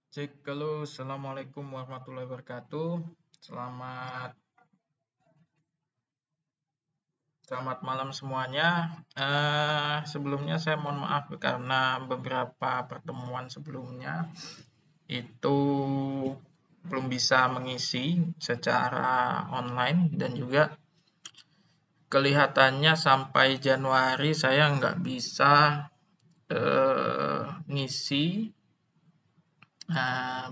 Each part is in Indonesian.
Cek, halo, assalamualaikum warahmatullahi wabarakatuh. Selamat selamat malam semuanya. Sebelumnya saya mohon maaf karena beberapa pertemuan sebelumnya itu belum bisa mengisi secara online dan juga kelihatannya sampai Januari saya nggak bisa ngisi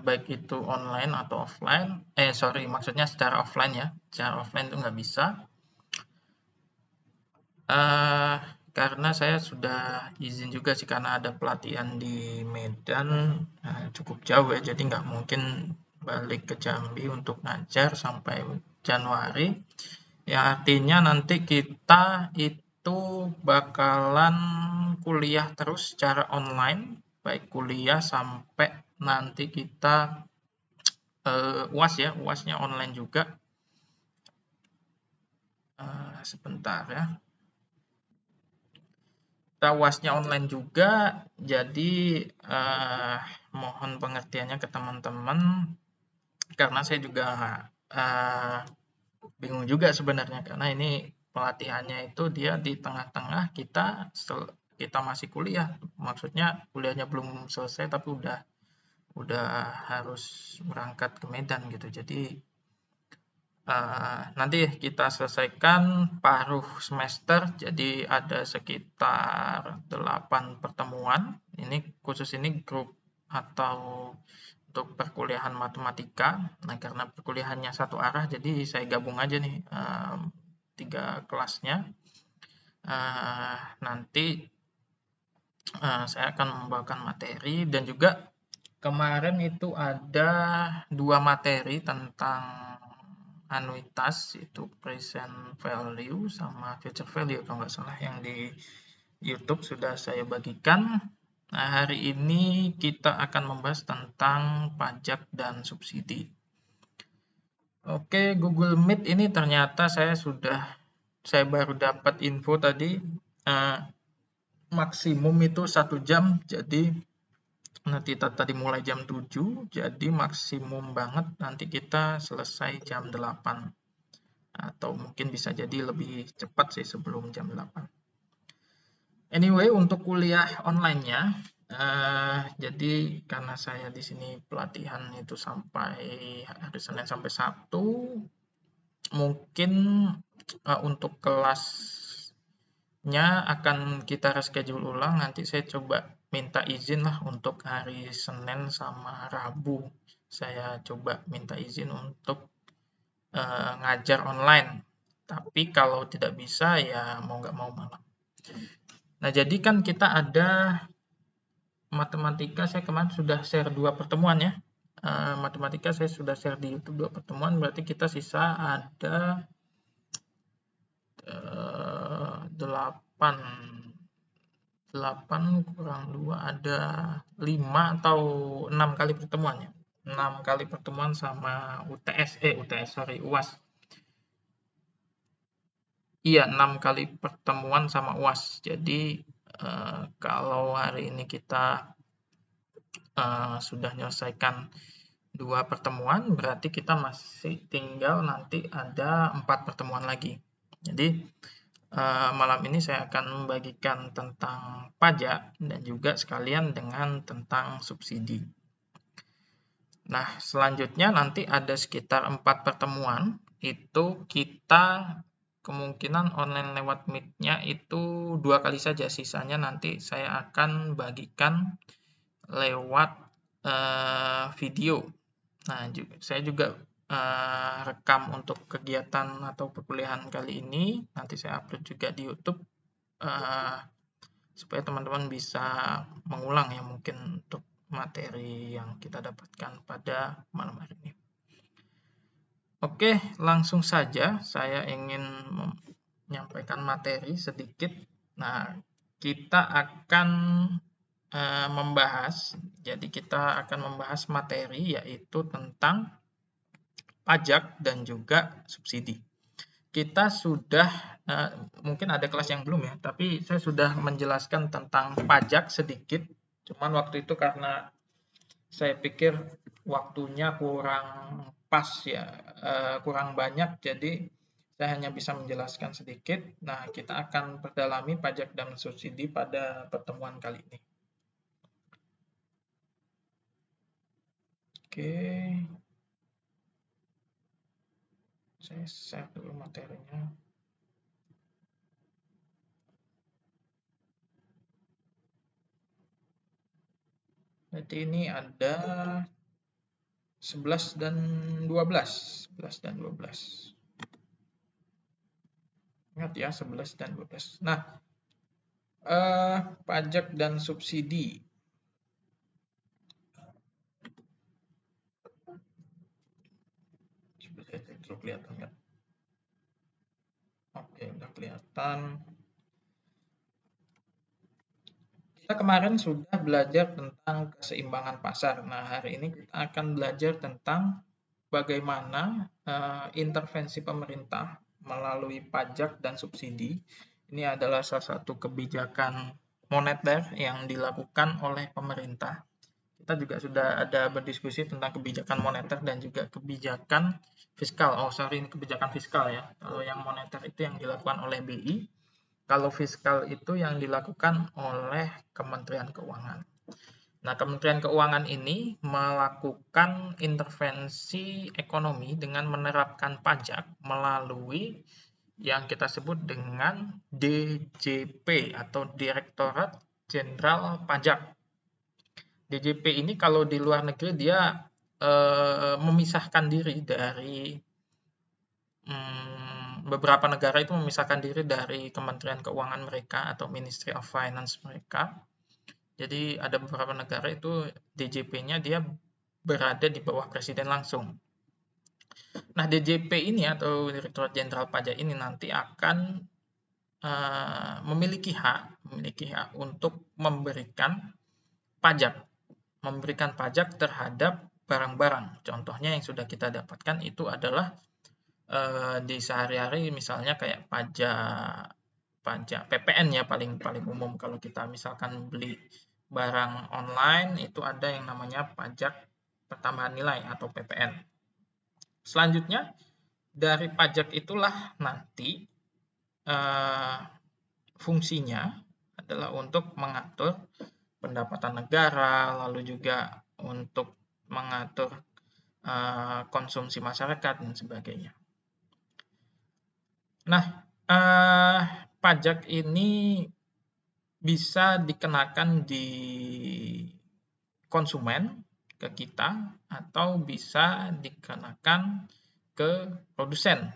baik itu online atau offline. Sorry, maksudnya secara offline ya. Secara offline itu nggak bisa. Eh, karena saya sudah izin juga sih karena ada pelatihan di Medan cukup jauh ya, jadi nggak mungkin balik ke Jambi untuk ngajar sampai Januari. Yang artinya nanti kita itu bakalan kuliah terus secara online, baik kuliah sampai nanti kita UAS ya, UASnya online juga. Sebentar ya. Kita UASnya online juga, jadi mohon pengertiannya ke teman-teman karena saya juga eh, bingung juga sebenarnya karena ini pelatihannya itu dia di tengah-tengah kita masih kuliah, maksudnya kuliahnya belum selesai tapi udah harus berangkat ke Medan gitu. Jadi nanti kita selesaikan paruh semester, jadi ada sekitar 8 pertemuan. Ini khusus ini grup atau untuk perkuliahan matematika. Nah, karena perkuliahannya satu arah, jadi saya gabung aja nih 3 kelasnya. Nanti saya akan membawakan materi dan juga kemarin itu ada 2 materi tentang anuitas, itu present value sama future value kalau nggak salah yang di YouTube sudah saya bagikan. Nah, hari ini kita akan membahas tentang pajak dan subsidi. Oke, Google Meet ini ternyata saya baru dapat info tadi eh, maksimum itu 1 jam, jadi nanti tadi mulai jam 7, jadi maksimum banget nanti kita selesai jam 8. Atau mungkin bisa jadi lebih cepat sih sebelum jam 8. Anyway, untuk kuliah online-nya, jadi karena saya di sini pelatihan itu sampai hari Senin sampai Sabtu, mungkin untuk kelasnya akan kita reschedule ulang. Nanti saya coba minta izin lah untuk hari Senin sama Rabu. Saya coba minta izin untuk ngajar online. Tapi kalau tidak bisa ya mau nggak mau malam. Nah, jadi kan kita ada matematika, saya kemarin sudah share 2 pertemuan ya. Matematika saya sudah share di YouTube 2 pertemuan, berarti kita sisa ada 8. 8 kurang 2 ada 5 atau 6 kali pertemuan ya. 6 kali pertemuan sama sorry, UAS. Iya, 6 kali pertemuan sama UAS. Jadi kalau hari ini kita sudah menyelesaikan 2 pertemuan, berarti kita masih tinggal nanti ada 4 pertemuan lagi. Jadi malam ini saya akan membagikan tentang pajak dan juga sekalian dengan tentang subsidi. Nah, selanjutnya nanti ada sekitar 4 pertemuan, itu kita kemungkinan online lewat Meet-nya itu 2 kali saja, sisanya nanti saya akan bagikan lewat video. Nah, saya juga rekam untuk kegiatan atau perkuliahan kali ini, nanti saya upload juga di YouTube supaya teman-teman bisa mengulang ya mungkin untuk materi yang kita dapatkan pada malam hari ini. Oke, langsung saja saya ingin menyampaikan materi sedikit. Nah, kita akan jadi kita akan membahas materi yaitu tentang pajak dan juga subsidi. Kita sudah, mungkin ada kelas yang belum ya, tapi saya sudah menjelaskan tentang pajak sedikit, cuman waktu itu karena saya pikir waktunya kurang pas ya, kurang banyak, jadi saya hanya bisa menjelaskan sedikit. Nah, kita akan perdalami pajak dan subsidi pada pertemuan kali ini. Oke, saya share dulu materinya. Jadi ini ada 11 dan 12. 11 dan 12. Ingat ya, 11 dan 12. Nah, pajak dan subsidi. Coba kelihatan nggak? Oke, udah kelihatan. Kita kemarin sudah belajar tentang keseimbangan pasar. Nah, hari ini kita akan belajar tentang bagaimana intervensi pemerintah melalui pajak dan subsidi. Ini adalah salah satu kebijakan moneter yang dilakukan oleh pemerintah. Kita juga sudah ada berdiskusi tentang kebijakan moneter dan juga kebijakan fiskal. Oh, sorry, ini kebijakan fiskal ya. Kalau yang moneter itu yang dilakukan oleh BI. Kalau fiskal itu yang dilakukan oleh Kementerian Keuangan. Nah, Kementerian Keuangan ini melakukan intervensi ekonomi dengan menerapkan pajak melalui yang kita sebut dengan DJP atau Direktorat Jenderal Pajak. DJP ini kalau di luar negeri dia memisahkan diri dari beberapa negara itu memisahkan diri dari Kementerian Keuangan mereka atau Ministry of Finance mereka. Jadi ada beberapa negara itu DJP-nya dia berada di bawah presiden langsung. Nah, DJP ini atau Direktorat Jenderal Pajak ini nanti akan memiliki hak untuk memberikan pajak terhadap barang-barang. Contohnya yang sudah kita dapatkan itu adalah di sehari-hari misalnya kayak pajak PPN ya paling umum. Kalau kita misalkan beli barang online itu ada yang namanya pajak pertambahan nilai atau PPN. Selanjutnya dari pajak itulah nanti fungsinya adalah untuk mengatur pendapatan negara, lalu juga untuk mengatur konsumsi masyarakat dan sebagainya. Nah, pajak ini bisa dikenakan di konsumen, ke kita, atau bisa dikenakan ke produsen.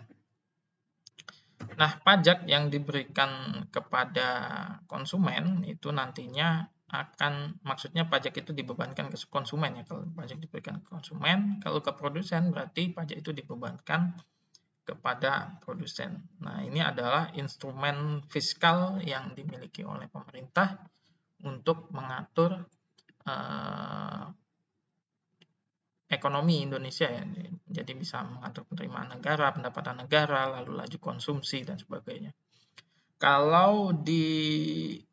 Nah, pajak yang diberikan kepada konsumen itu nantinya maksudnya pajak itu dibebankan ke konsumen ya, kalau pajak diberikan ke konsumen, kalau ke produsen berarti pajak itu dibebankan kepada produsen. Nah, ini adalah instrumen fiskal yang dimiliki oleh pemerintah untuk mengatur ekonomi Indonesia ya. Jadi bisa mengatur penerimaan negara, pendapatan negara, lalu laju konsumsi dan sebagainya. Kalau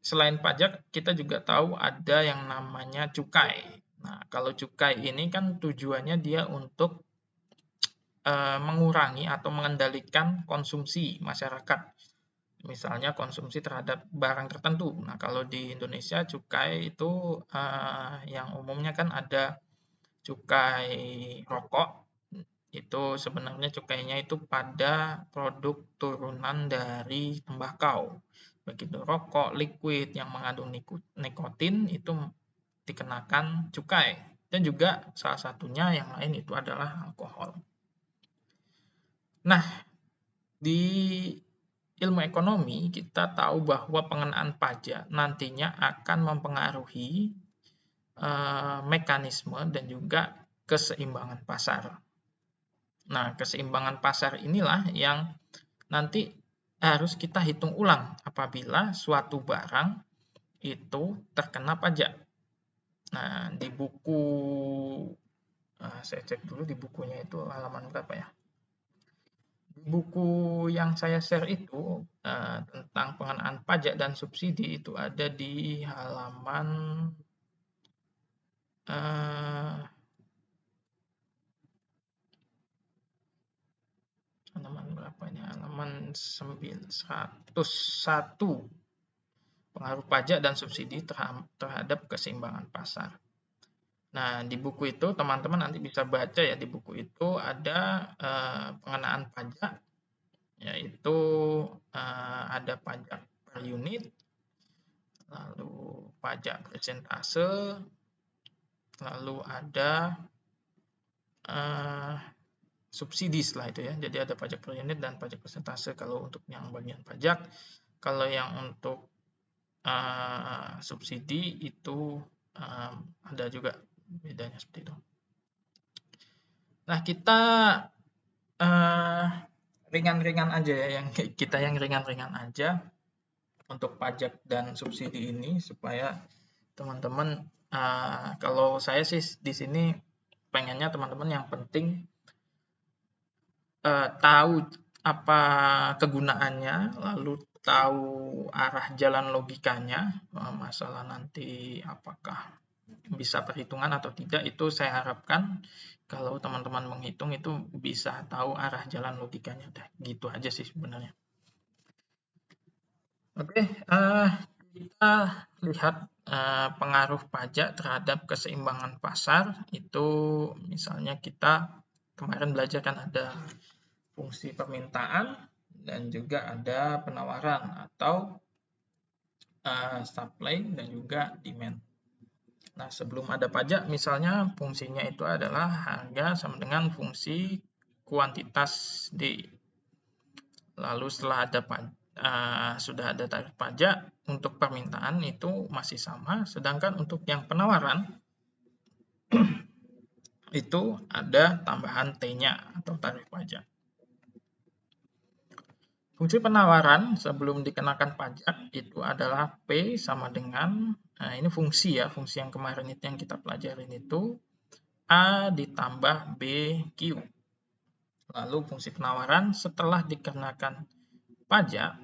selain pajak, kita juga tahu ada yang namanya cukai. Nah, kalau cukai ini kan tujuannya dia untuk mengurangi atau mengendalikan konsumsi masyarakat. Misalnya konsumsi terhadap barang tertentu. Nah, kalau di Indonesia cukai itu yang umumnya kan ada cukai rokok. Itu sebenarnya cukainya itu pada produk turunan dari tembakau. Begitu rokok liquid yang mengandung nikotin itu dikenakan cukai. Dan juga salah satunya yang lain itu adalah alkohol. Nah, di ilmu ekonomi kita tahu bahwa pengenaan pajak nantinya akan mempengaruhi mekanisme dan juga keseimbangan pasar. Nah, keseimbangan pasar inilah yang nanti harus kita hitung ulang apabila suatu barang itu terkena pajak. Nah, di buku, saya cek dulu di bukunya itu halaman berapa ya. Di buku yang saya share itu tentang pengenaan pajak dan subsidi itu ada di halaman pengaruh pajak dan subsidi terhadap keseimbangan pasar. Nah, di buku itu teman-teman nanti bisa baca ya, di buku itu ada pengenaan pajak, yaitu ada pajak per unit, lalu pajak persentase, lalu ada subsidi setelah itu ya. Jadi ada pajak per unit dan pajak persentase kalau untuk yang bagian pajak. Kalau yang untuk subsidi itu ada juga bedanya seperti itu. Nah, kita ringan-ringan aja ya, yang ringan-ringan aja untuk pajak dan subsidi ini, supaya teman-teman kalau saya sih di sini pengennya teman-teman yang penting tahu apa kegunaannya, lalu tahu arah jalan logikanya, masalah nanti apakah bisa perhitungan atau tidak, itu saya harapkan kalau teman-teman menghitung itu bisa tahu arah jalan logikanya. Gitu aja sih sebenarnya. Oke, kita lihat pengaruh pajak terhadap keseimbangan pasar. Itu misalnya kita kemarin belajar kan ada fungsi permintaan dan juga ada penawaran atau supply dan juga demand. Nah, sebelum ada pajak, misalnya fungsinya itu adalah harga sama dengan fungsi kuantitas D. Lalu setelah ada sudah ada tarif pajak, untuk permintaan itu masih sama, sedangkan untuk yang penawaran itu ada tambahan T-nya atau tarif pajak. Fungsi penawaran sebelum dikenakan pajak itu adalah P sama dengan, ini fungsi ya, fungsi yang kemarin itu yang kita pelajarin itu A ditambah BQ. Lalu fungsi penawaran setelah dikenakan pajak,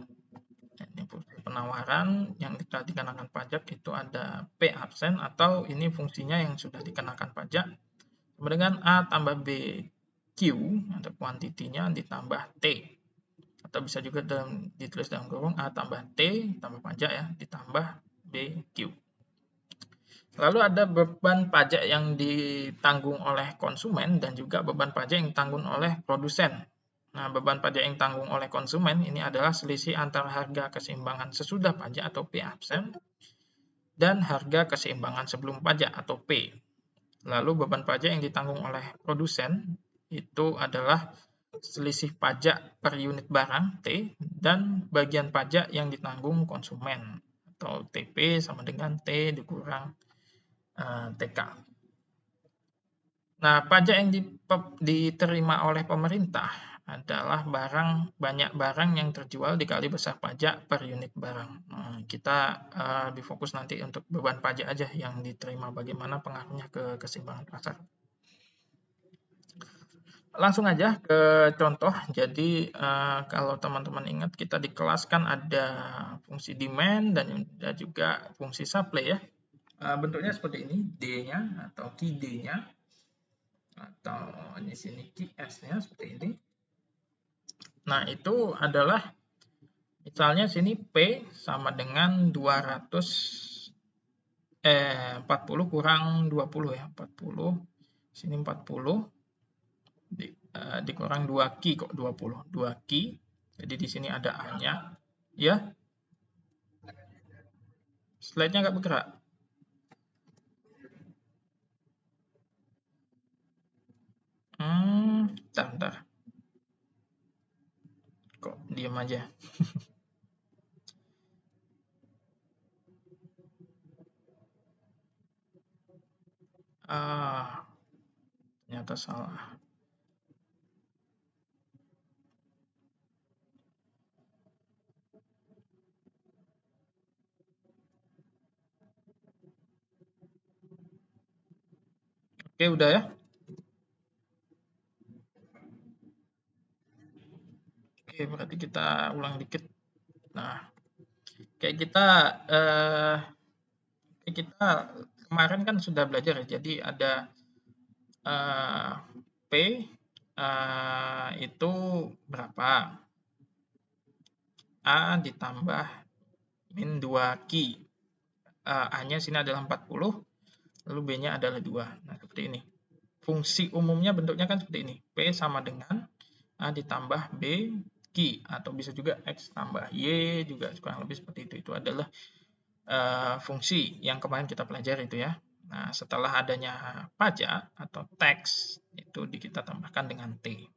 ini fungsi penawaran yang telah dikenakan pajak itu ada P absen, atau ini fungsinya yang sudah dikenakan pajak, sama dengan A tambah BQ atau kuantitinya ditambah T. Atau bisa juga ditulis dalam kurung A tambah T tambah pajak ya, ditambah BQ. Lalu ada beban pajak yang ditanggung oleh konsumen dan juga beban pajak yang ditanggung oleh produsen. Nah, beban pajak yang ditanggung oleh konsumen ini adalah selisih antara harga keseimbangan sesudah pajak atau P absen dan harga keseimbangan sebelum pajak atau P. Lalu beban pajak yang ditanggung oleh produsen itu adalah selisih pajak per unit barang T dan bagian pajak yang ditanggung konsumen atau TP sama dengan T dikurang TK. Nah, pajak yang diterima oleh pemerintah adalah banyak barang yang terjual dikali besar pajak per unit barang. Nah, kita lebih fokus nanti untuk beban pajak aja yang diterima, bagaimana pengaruhnya ke keseimbangan pasar. Langsung aja ke contoh. Jadi kalau teman-teman ingat, kita di kelas kan ada fungsi demand dan juga fungsi supply ya. Bentuknya seperti ini, D-nya atau key D-nya, atau di sini key S-nya seperti ini. Nah, itu adalah misalnya sini P sama dengan 40 kurang 20 ya, 40. Sini 40 dikurang 2 Q kok 20. 2 Q. Jadi di sini ada A-nya. Ya. Slide-nya nggak bergerak. Bentar. Kok diam aja. Ternyata salah. Oke, udah ya. Oke, berarti kita ulang dikit. Nah, kayak kita kemarin kan sudah belajar ya. Jadi ada P itu berapa? A ditambah min 2 Q. A-nya sini adalah 40, lalu B-nya adalah 2. Nah, seperti ini. Fungsi umumnya bentuknya kan seperti ini. P sama dengan A ditambah B Q, atau bisa juga X tambah Y, juga kurang lebih seperti itu. Itu adalah fungsi yang kemarin kita pelajari itu ya. Nah, setelah adanya pajak atau tax, itu kita tambahkan dengan T.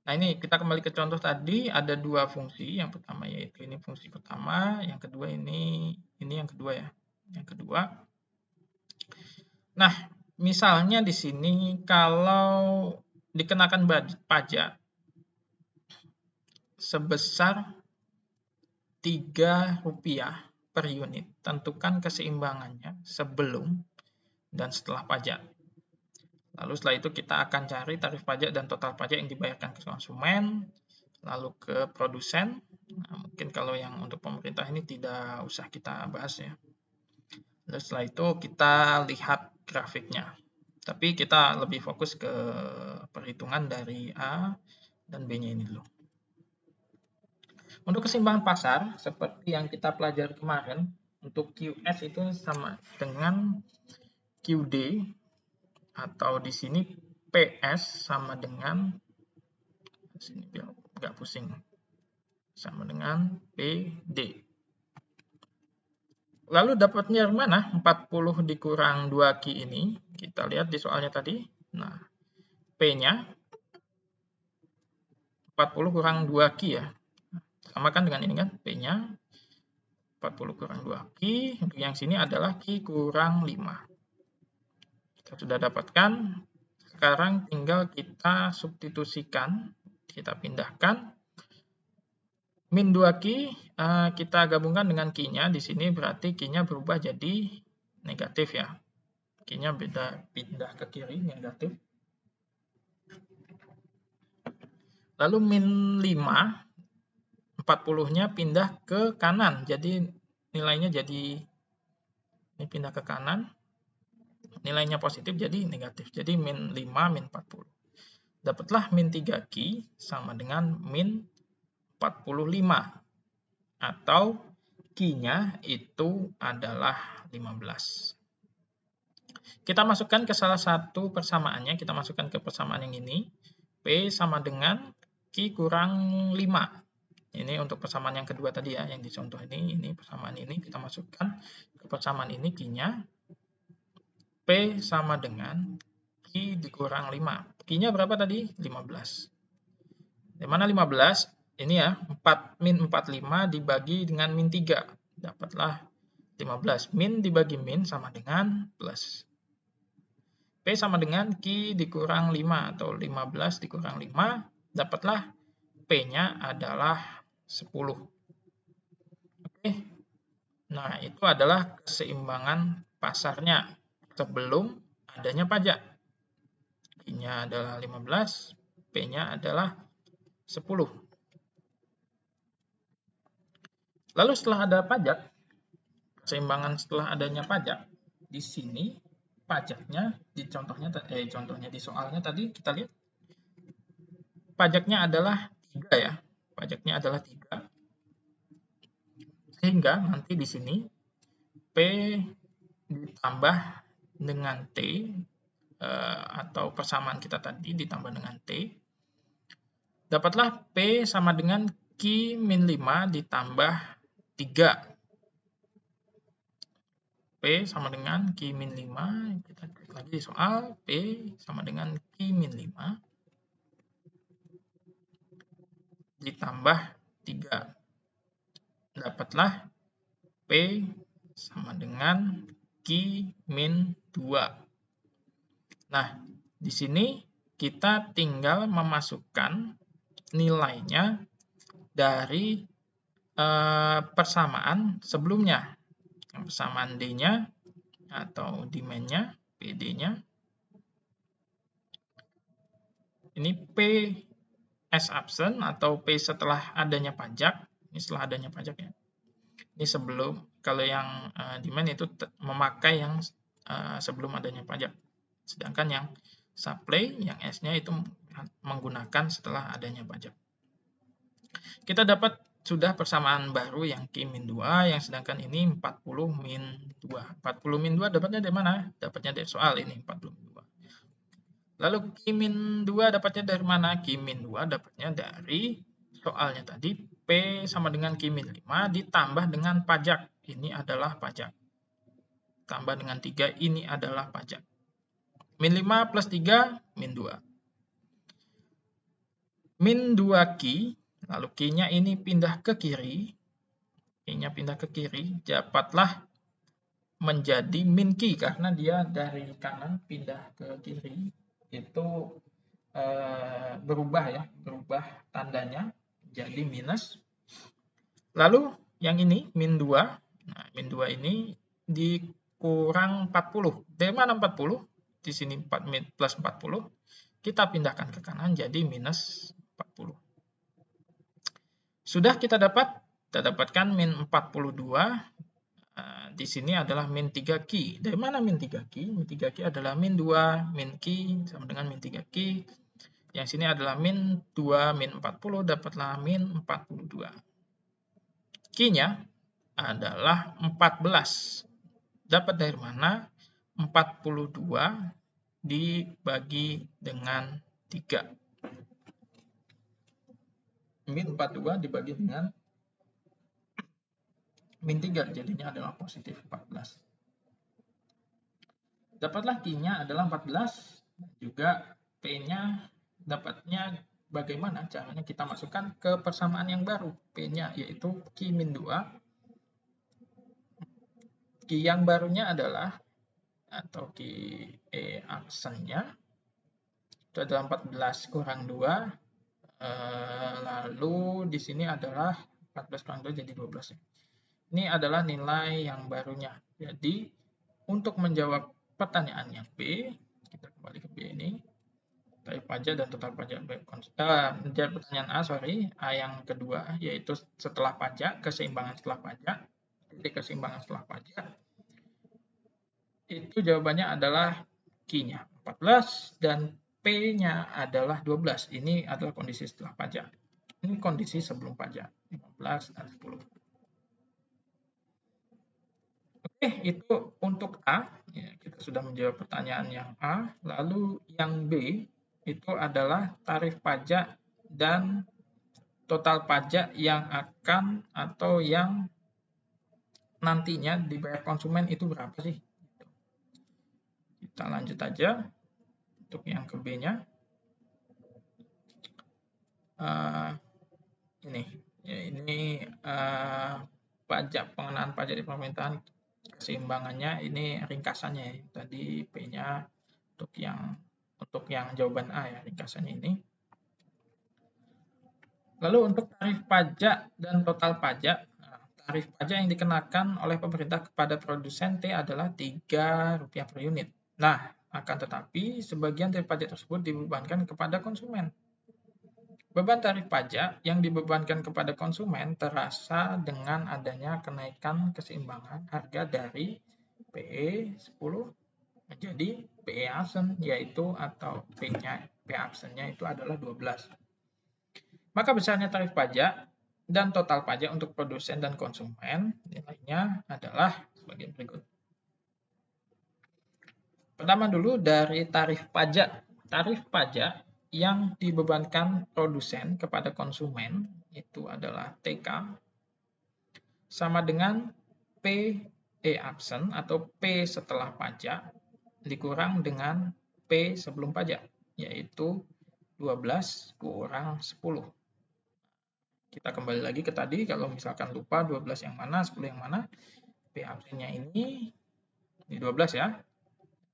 Nah, ini kita kembali ke contoh tadi, ada dua fungsi. Yang pertama yaitu ini fungsi pertama, yang kedua ini yang kedua ya. Yang kedua. Nah, misalnya di sini kalau dikenakan pajak sebesar Rp3 per unit, tentukan keseimbangannya sebelum dan setelah pajak. Lalu setelah itu kita akan cari tarif pajak dan total pajak yang dibayarkan ke konsumen, lalu ke produsen. Nah, mungkin kalau yang untuk pemerintah ini tidak usah kita bahas ya. Lalu setelah itu kita lihat grafiknya. Tapi kita lebih fokus ke perhitungan dari A dan B-nya ini dulu. Untuk keseimbangan pasar, seperti yang kita pelajari kemarin, untuk QS itu sama dengan QD, atau di sini PS sama dengan, sini biar nggak pusing, sama dengan PD. Lalu dapatnya dari mana 40 dikurang 2Q ini? Kita lihat di soalnya tadi. Nah, P-nya 40 kurang 2Q ya. Sama kan dengan ini kan, P-nya 40 kurang 2Q, untuk yang sini adalah Q kurang 5. Kita sudah dapatkan, sekarang tinggal kita substitusikan, kita pindahkan. Min 2Q, kita gabungkan dengan Q-nya, di sini berarti Q-nya berubah jadi negatif ya. Q-nya pindah ke kiri, negatif. Lalu min 5, 40-nya pindah ke kanan, jadi nilainya jadi, ini pindah ke kanan, nilainya positif jadi negatif, jadi min 5 min 40. Dapatlah min 3Q sama dengan min 45, atau Q-nya itu adalah 15. Kita masukkan ke salah satu persamaannya, kita masukkan ke persamaan yang ini, P sama dengan Q kurang 5. Ini untuk persamaan yang kedua tadi ya, yang di contoh ini persamaan ini, kita masukkan ke persamaan ini Q-nya, P sama dengan Q dikurang 5. Q-nya berapa tadi? 15. Di mana 15? Ini ya, min 45 dibagi dengan min 3. Dapatlah 15. Min dibagi min sama dengan plus. P sama dengan Q dikurang 5 atau 15 dikurang 5. Dapatlah P-nya adalah 10. Oke. Nah, itu adalah keseimbangan pasarnya sebelum adanya pajak. Q-nya adalah 15, P-nya adalah 10. Lalu setelah ada pajak, keseimbangan setelah adanya pajak, di sini pajaknya di contohnya di soalnya tadi kita lihat pajaknya adalah 3 ya. Pajaknya adalah 3. Sehingga nanti di sini P ditambah dengan T, atau persamaan kita tadi ditambah dengan T, dapatlah P sama dengan Q min 5 ditambah 3. P sama dengan Q min 5, kita klik lagi di soal, P sama dengan Q min 5 ditambah 3. Dapatlah P sama dengan Q min 2. Nah, di sini kita tinggal memasukkan nilainya dari persamaan sebelumnya. Persamaan D-nya atau demand-nya, PD-nya. Ini P as absent atau P setelah adanya pajak. Ini setelah adanya pajak ya. Ini sebelum, kalau yang demand itu memakai yang sebelum adanya pajak. Sedangkan yang supply, yang S-nya itu menggunakan setelah adanya pajak. Kita dapat sudah persamaan baru yang Q-2, yang sedangkan ini 40-2. 40-2 dapatnya dari mana? Dapatnya dari soal ini, 40-2. Lalu Q-2 dapatnya dari mana? Q-2 dapatnya dari soalnya tadi, P sama dengan Q-5 ditambah dengan pajak. Ini adalah pajak. Tambah dengan 3, ini adalah pajak. Min 5 plus 3, min 2. Min 2 Q, lalu Q-nya ini pindah ke kiri. Q-nya pindah ke kiri, dapatlah menjadi min Q, karena dia dari kanan pindah ke kiri. Itu berubah ya, berubah tandanya jadi minus. Lalu yang ini min 2. Nah, min 2 ini dikurang 40. Dari mana 40? Di sini 4 plus 40. Kita pindahkan ke kanan jadi minus 40. Sudah kita dapatkan min 42. Di sini adalah min 3Q. Dari mana min 3Q? Min 3Q adalah min 2, min Q sama dengan min 3Q. Yang sini adalah min 2, min 40, dapatlah min 42. Q-nya adalah 14. Dapat dari mana? 42 dibagi dengan 3. Min 42 dibagi dengan min 3, jadinya adalah positif 14. Dapatlah Q-nya adalah 14, juga P-nya dapatnya bagaimana caranya? Kita masukkan ke persamaan yang baru. P-nya yaitu Q-2. Q yang barunya adalah, atau Q E aksennya, itu adalah 14 kurang 2. Lalu di sini adalah 14 kurang 2 jadi 12. Ini adalah nilai yang barunya. Jadi untuk menjawab pertanyaan yang B, kita kembali ke B ini, tarif pajak dan total pajak. Menjawab pertanyaan A, A yang kedua, yaitu setelah pajak, keseimbangan setelah pajak. Jadi keseimbangan setelah pajak, itu jawabannya adalah Q-nya 14 dan P-nya adalah 12. Ini adalah kondisi setelah pajak. Ini kondisi sebelum pajak, 15 dan 10. Oke, itu untuk A. Ya, kita sudah menjawab pertanyaan yang A. Lalu yang B, itu adalah tarif pajak dan total pajak yang akan atau yang nantinya dibayar konsumen itu berapa sih? Kita lanjut aja untuk yang ke B-nya. Ini pajak, pengenaan pajak di pemerintahan, keseimbangannya ini ringkasannya ya. Tadi P-nya untuk yang jawaban A ya, ringkasannya ini. Lalu untuk tarif pajak dan total pajak, tarif pajak yang dikenakan oleh pemerintah kepada produsen T adalah Rp3 per unit. Nah, akan tetapi sebagian dari pajak tersebut dibebankan kepada konsumen. Beban tarif pajak yang dibebankan kepada konsumen terasa dengan adanya kenaikan keseimbangan harga dari PE 10 menjadi PE absen, yaitu atau P-nya, P absennya itu adalah 12. Maka besarnya tarif pajak dan total pajak untuk produsen dan konsumen nilainya adalah sebagai berikut. Pertama dulu dari tarif pajak. Tarif pajak yang dibebankan produsen kepada konsumen itu adalah TK sama dengan PE absen atau P setelah pajak dikurang dengan P sebelum pajak, yaitu 12 kurang 10. Kita kembali lagi ke tadi, kalau misalkan lupa 12 yang mana, 10 yang mana, P absennya ini 12 ya,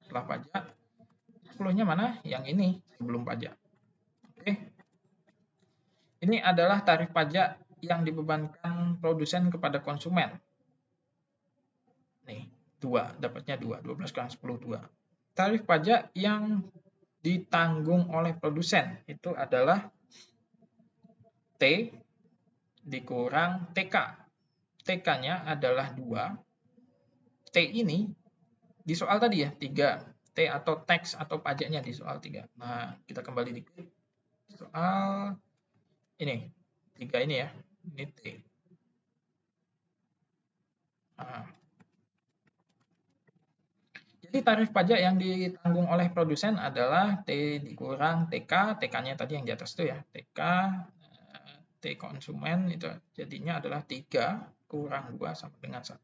setelah pajak. 10-nya mana? Yang ini, sebelum pajak. Oke. Ini adalah tarif pajak yang dibebankan produsen kepada konsumen. Nih, 2, dapatnya 2, 12 kurang 10, 2. Tarif pajak yang ditanggung oleh produsen itu adalah T dikurang TK. TK-nya adalah 2. T ini di soal tadi ya, 3. T atau tax atau pajaknya di soal 3. Nah, kita kembali dikit. Soal ini, 3 ini ya. Ini T. Nah, jadi tarif pajak yang ditanggung oleh produsen adalah T dikurang TK, TK-nya tadi yang di atas itu ya, TK, T konsumen itu jadinya adalah 3 kurang 2 sama dengan 1.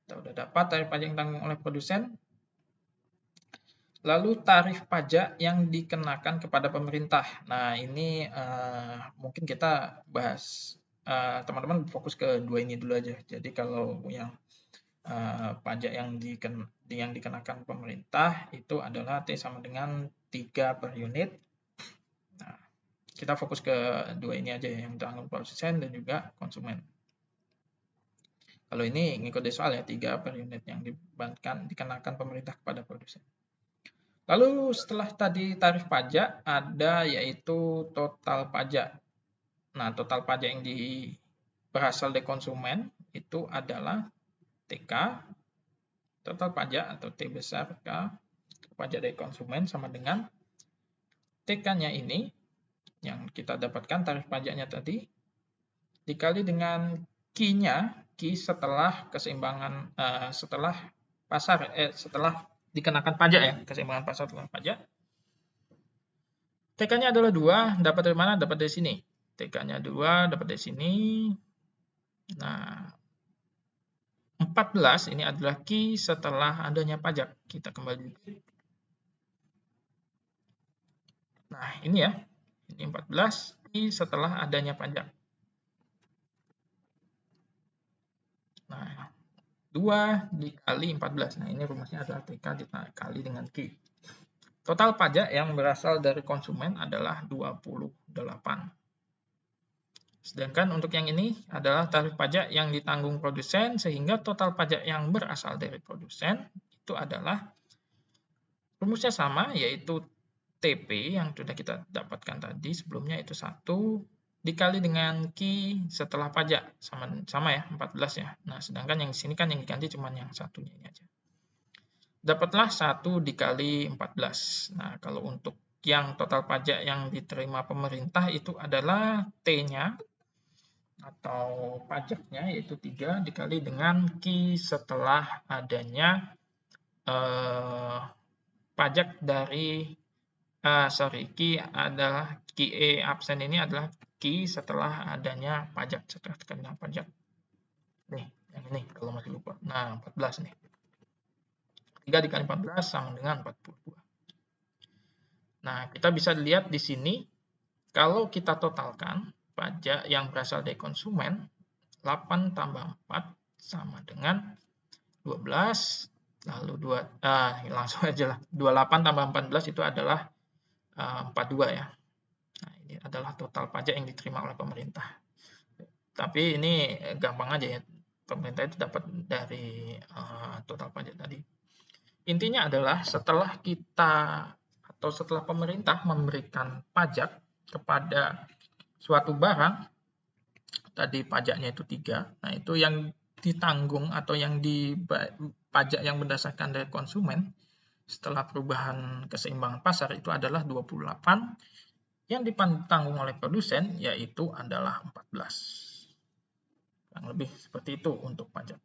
Kita udah dapat tarif pajak yang ditanggung oleh produsen. Lalu tarif pajak yang dikenakan kepada pemerintah. Nah, ini mungkin kita bahas, teman-teman fokus ke dua ini dulu aja. Jadi kalau yang pajak yang dikenakan pemerintah itu adalah T sama dengan 3 per unit. Nah, kita fokus ke dua ini aja yang ditanggung produsen dan juga konsumen. Kalau ini ngikut dari soal ya, 3 per unit yang dikenakan pemerintah kepada produsen. Lalu setelah tadi tarif pajak ada yaitu total pajak. Nah, total pajak yang berasal dari konsumen itu adalah TK, total pajak atau T besar K, pajak dari konsumen sama dengan TK-nya ini yang kita dapatkan tarif pajaknya tadi dikali dengan Q-nya, Q setelah keseimbangan setelah dikenakan pajak ya, keseimbangan pasar setelah pajak. TK-nya adalah 2, dapat dari mana? Dapat dari sini. TK-nya 2, dapat dari sini. Nah, 14 ini adalah Q setelah adanya pajak. Kita kembali. Nah, ini ya. Ini 14 Q setelah adanya pajak. Nah, 2 dikali 14. Nah, ini rumusnya adalah TK dikali dengan Q. Total pajak yang berasal dari konsumen adalah 28. Sedangkan untuk yang ini adalah tarif pajak yang ditanggung produsen, sehingga total pajak yang berasal dari produsen itu adalah rumusnya sama, yaitu TP yang sudah kita dapatkan tadi sebelumnya itu 1 dikali dengan Q setelah pajak, sama ya, 14 ya. Nah, sedangkan yang di sini kan yang diganti cuma yang satunya ini aja. Dapatlah 1 dikali 14. Nah, kalau untuk yang total pajak yang diterima pemerintah itu adalah T-nya atau pajaknya yaitu 3 dikali dengan Q setelah adanya pajak dari Q adalah QE absen ini adalah Q setelah adanya pajak, setelah terkena pajak. Nih, yang ini kalau masih lupa. Nah, 14 nih. 3 dikali 14 sama dengan 42. Nah, kita bisa lihat di sini, kalau kita totalkan, pajak yang berasal dari konsumen, 8 tambah 4 sama dengan 12, lalu langsung aja lah, 28 tambah 14 itu adalah 42 ya. Nah, ini adalah total pajak yang diterima oleh pemerintah. Tapi ini gampang aja ya, pemerintah itu dapat dari total pajak tadi. Intinya adalah setelah pemerintah memberikan pajak kepada suatu barang, tadi pajaknya itu 3, nah itu yang ditanggung atau yang pajak yang berdasarkan dari konsumen setelah perubahan keseimbangan pasar itu adalah 28, yang ditanggung oleh produsen yaitu adalah 14. Kurang lebih seperti itu untuk pajak.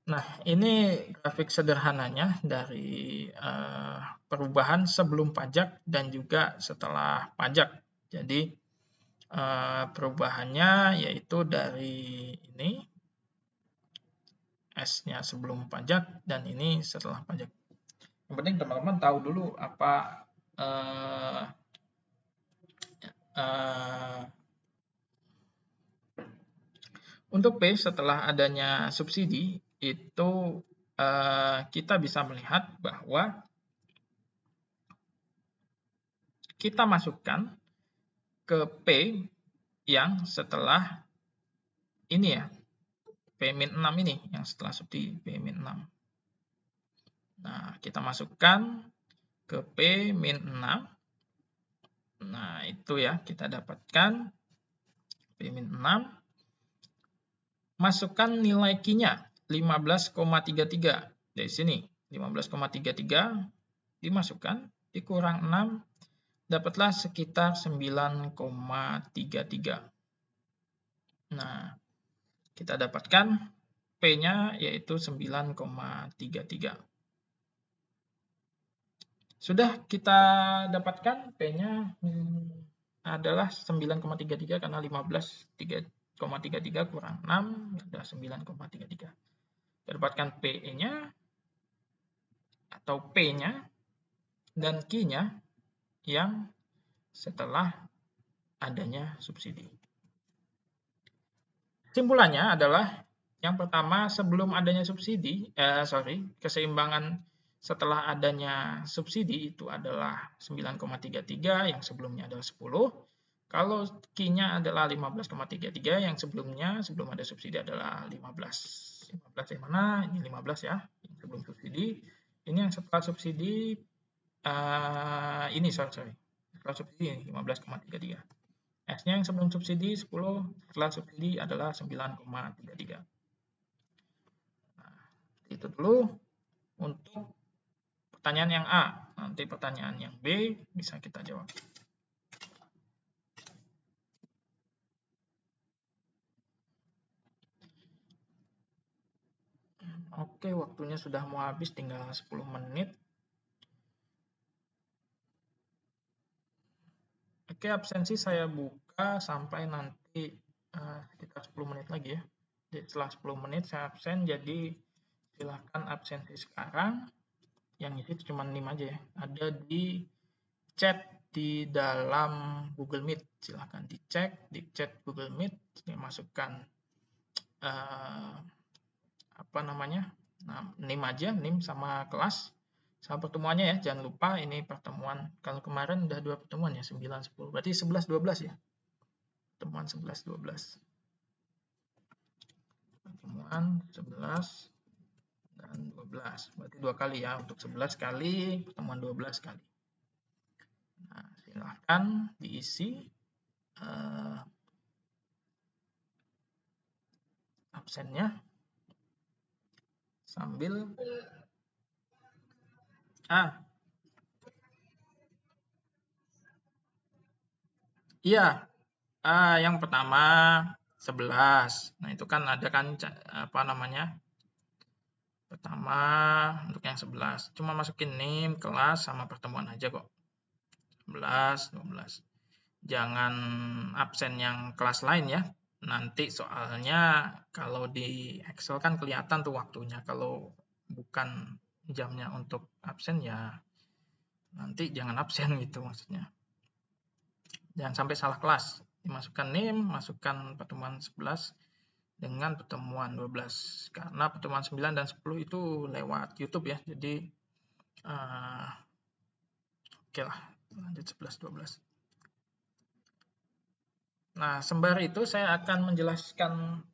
Nah, ini grafik sederhananya dari perubahan sebelum pajak dan juga setelah pajak. Jadi perubahannya yaitu dari ini S-nya sebelum pajak dan ini setelah pajak. Yang penting teman-teman tahu dulu apa untuk P setelah adanya subsidi itu kita bisa melihat bahwa kita masukkan ke P yang setelah ini ya, P-6 ini yang setelah subsidi P-6. Nah, kita masukkan ke P-6. Nah, itu ya, kita dapatkan P-6. Masukkan nilai Q-nya 15,33 dari sini. 15,33 dimasukkan, dikurang 6, dapatlah sekitar 9,33. Nah, kita dapatkan P-nya yaitu 9,33. Sudah kita dapatkan P-nya adalah 9,33 karena 15,33 kurang 6 adalah 9,33. Kita dapatkan PE-nya atau P-nya dan Q-nya yang setelah adanya subsidi. Kesimpulannya adalah yang pertama, sebelum adanya subsidi, keseimbangan setelah adanya subsidi itu adalah 9,33, yang sebelumnya adalah 10. Kalau Q-nya adalah 15,33, yang sebelumnya sebelum ada subsidi adalah 15. 15 yang mana? Ini 15 ya, yang sebelum subsidi. Ini yang setelah subsidi, setelah subsidi 15,33. S-nya yang sebelum subsidi 10, setelah subsidi adalah 9,33. Nah, itu dulu untuk pertanyaan yang A. Nanti pertanyaan yang B bisa kita jawab. Oke, waktunya sudah mau habis, tinggal 10 menit. Oke, absensi saya buka sampai nanti sekitar 10 menit lagi ya. Jadi setelah 10 menit saya absen, jadi silahkan absensi sekarang. Yang isi cuma 5 aja ya. Ada di chat di dalam Google Meet. Silahkan dicek di chat Google Meet. Masukkan NIM aja, NIM sama kelas. Sama pertemuannya ya, jangan lupa ini pertemuan. Kalau kemarin udah 2 pertemuan ya, 9, 10. Berarti 11, 12 ya. Pertemuan 11, 12. Pertemuan 11 dan 12. Berarti 2 kali ya, untuk 11 kali, pertemuan 12 kali. Nah, silahkan diisi absennya sambil iya, yang pertama 11. Nah, itu kan ada kan pertama untuk yang 11. Cuma masukin NIM, kelas, sama pertemuan aja kok. 11, 12. Jangan absen yang kelas lain ya. Nanti soalnya kalau di Excel kan kelihatan tuh waktunya. Kalau bukan jamnya untuk absen ya nanti jangan absen gitu maksudnya. Jangan sampai salah kelas. Dimasukkan NIM, masukkan pertemuan 11 dengan pertemuan 12. Karena pertemuan 9 dan 10 itu lewat YouTube ya. Jadi oke lah, lanjut 11, 12. Nah, sembari itu saya akan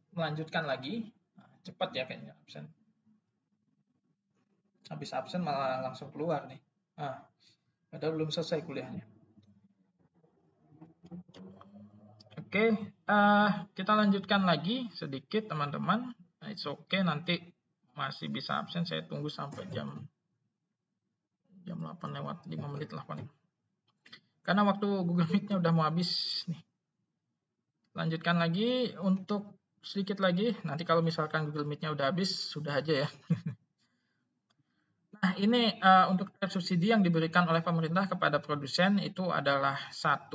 melanjutkan lagi. Nah, cepat ya kayaknya absen. Habis absen malah langsung keluar nih. Padahal belum selesai kuliahnya. Oke, kita lanjutkan lagi sedikit teman-teman. Nah, it's okay, nanti masih bisa absen. Saya tunggu sampai jam 8 lewat 5 menit lah paling. Karena waktu Google Meet-nya udah mau habis nih. Lanjutkan lagi untuk sedikit lagi. Nanti kalau misalkan Google Meet-nya udah habis, sudah aja ya. Nah, ini untuk tarif subsidi yang diberikan oleh pemerintah kepada produsen itu adalah Rp1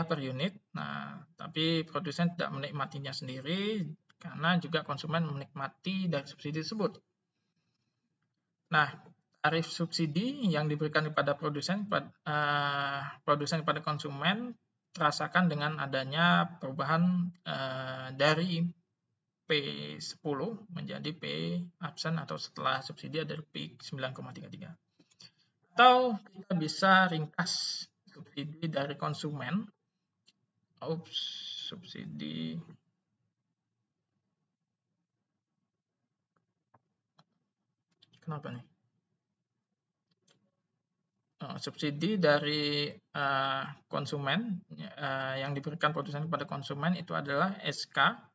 per unit. Nah, tapi produsen tidak menikmatinya sendiri karena juga konsumen menikmati dari subsidi tersebut. Nah, tarif subsidi yang diberikan kepada produsen kepada konsumen terasakan dengan adanya perubahan dari P10 menjadi P absen atau setelah subsidi ada P9,33. Atau kita bisa ringkas subsidi dari konsumen. Subsidi kenapa nih? Subsidi dari konsumen yang diberikan produsen kepada konsumen itu adalah SK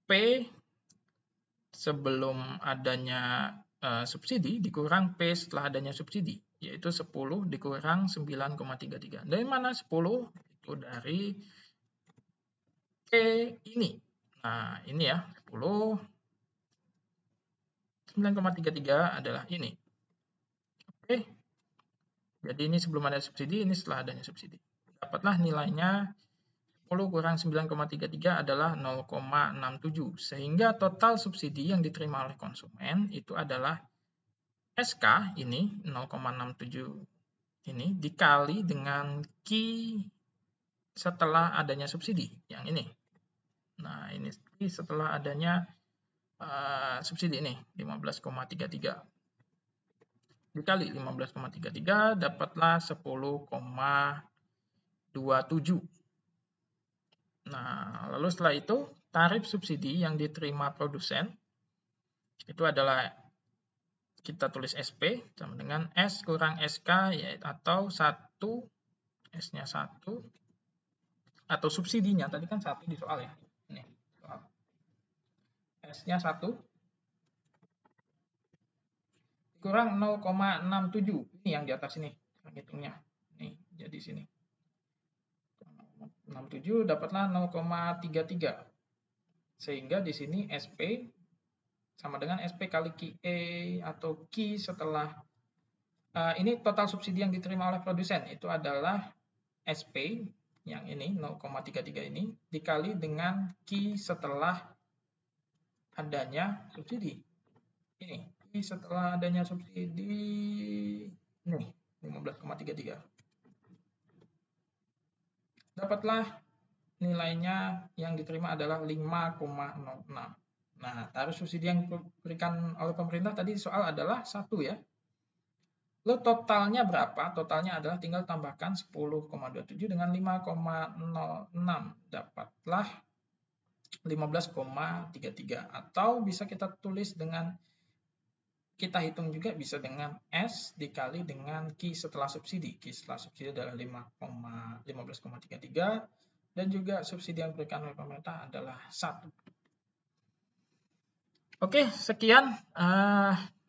P sebelum adanya subsidi dikurang P setelah adanya subsidi. yaitu 10 dikurang 9,33. Dari mana 10? Itu dari P ini. Nah, ini ya, 10, 9,33 adalah ini. Oke, jadi ini sebelum ada subsidi, ini setelah adanya subsidi. Dapatlah nilainya 10 kurang 9,33 adalah 0,67. Sehingga total subsidi yang diterima oleh konsumen itu adalah SK ini 0,67 ini dikali dengan Q setelah adanya subsidi yang ini. Nah, ini setelah adanya subsidi ini 15,33 dikali 15,33 dapatlah 10,27. Nah, lalu setelah itu tarif subsidi yang diterima produsen itu adalah kita tulis SP sama dengan S kurang SK yaitu atau 1 S-nya 1 atau subsidinya tadi kan 1 di soal ya. Ini soal. S-nya 1 kurang 0,67. Ini yang di atas ini hitungnya. Nih, jadi sini. 67 dapatlah 0,33. Sehingga di sini SP sama dengan SP kali QE atau Q setelah ini total subsidi yang diterima oleh produsen itu adalah SP yang ini 0,33 ini dikali dengan Q setelah adanya subsidi. Ini Q setelah adanya subsidi nih 15,33. Dapatlah nilainya yang diterima adalah 5,06. Nah, tarif subsidi yang diberikan oleh pemerintah tadi soal adalah 1 ya. Lalu totalnya berapa? Totalnya adalah tinggal tambahkan 10,27 dengan 5,06. Dapatlah 15,33. Atau bisa kita tulis dengan, kita hitung juga bisa dengan S dikali dengan Q setelah subsidi. Q setelah subsidi adalah 15,33. Dan juga subsidi yang diberikan oleh pemerintah adalah 1. Oke, sekian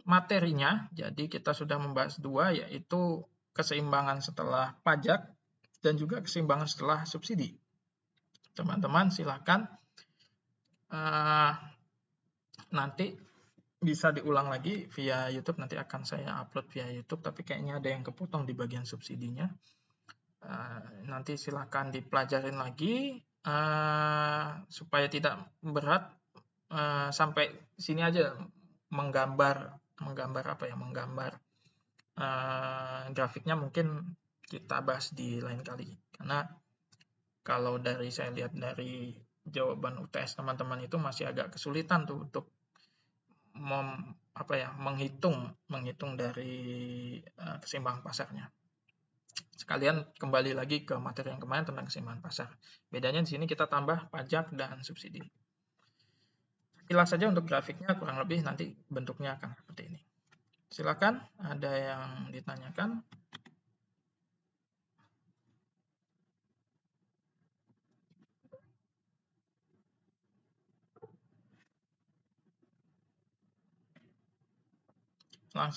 materinya. Jadi kita sudah membahas 2, yaitu keseimbangan setelah pajak dan juga keseimbangan setelah subsidi. Teman-teman silakan nanti bisa diulang lagi via YouTube. Nanti akan saya upload via YouTube, tapi kayaknya ada yang kepotong di bagian subsidinya. Nanti silakan dipelajarin lagi supaya tidak berat. Sampai sini aja menggambar grafiknya mungkin kita bahas di lain kali, karena kalau dari saya lihat dari jawaban UTS teman-teman itu masih agak kesulitan tuh untuk menghitung dari keseimbangan pasarnya. Sekalian kembali lagi ke materi yang kemarin tentang keseimbangan pasar. Bedanya di sini kita tambah pajak dan subsidi. Sekilas saja untuk grafiknya, kurang lebih nanti bentuknya akan seperti ini. Silakan, ada yang ditanyakan?